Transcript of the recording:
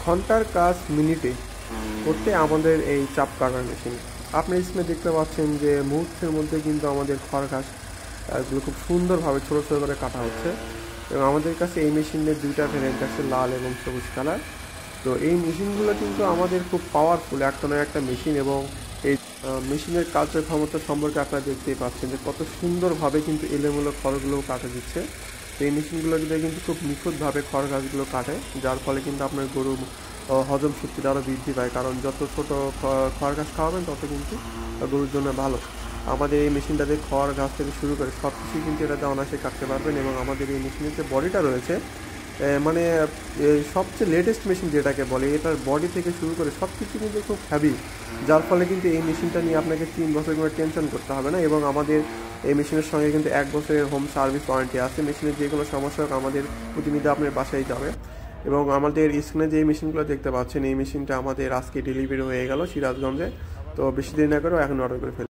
ঘন্টার কাজ মিনিটে করতে আমাদের এই চাপ কাটার মেশিন। আপনি স্ক্রিনে দেখতে পাচ্ছেন যে মুহূর্তের মধ্যে কিন্তু আমাদের খড় ঘাস এগুলো খুব সুন্দরভাবে ছোটো ছোটো করে কাটা হচ্ছে। এবং আমাদের কাছে এই মেশিনের দুইটা ভ্যারিয়েন্ট আছে, লাল এবং সবুজ কালার। তো এই মেশিনগুলো কিন্তু আমাদের খুব পাওয়ারফুল একটা নয় একটা মেশিন। এবং এই মেশিনের কার্যক্ষমতা সম্পর্কে আপনারা দেখতেই পাচ্ছেন যে কত সুন্দরভাবে কিন্তু এলোমেলো খড়গুলো কাটা দিচ্ছে। তো এই মেশিনগুলো কিন্তু খুব নিখুঁতভাবে খড় গাছগুলো কাটে, যার ফলে কিন্তু আপনার গরু হজম শক্তিটা আরও বৃদ্ধি পায়, কারণ যত ছোটো খড় ঘাস খাওয়াবেন তত কিন্তু গরুর জন্য ভালো। আমাদের এই মেশিনটাতে খড় ঘাস থেকে শুরু করে সব কিছুই কিন্তু এটাতে অনায়াসে কাটতে পারবেন। এবং আমাদের এই মেশিনের যে বডিটা রয়েছে, মানে সবচেয়ে লেটেস্ট মেশিন যেটাকে বলে, এটার বডি থেকে শুরু করে সব কিছু কিন্তু খুব হ্যাভি, যার ফলে কিন্তু এই মেশিনটা নিয়ে আপনাকে 3 বছর করে টেনশন করতে হবে না। এবং আমাদের এই মেশিনের সঙ্গে কিন্তু 1 বছরের হোম সার্ভিস ওয়ারেন্টি আছে। মেশিনের যে কোনো সমস্যা হোক আমাদের প্রতিনিধি আপনার বাসায় যাবে। এবং আমাদের স্ক্রিনে যে মেশিনগুলো দেখতে পাচ্ছেন, এই মেশিনটা আমাদের আজকে ডেলিভারি হয়ে গেল সিরাজগঞ্জে। তো বেশি দেরি না করেও এখন অর্ডার করে ফেলুন।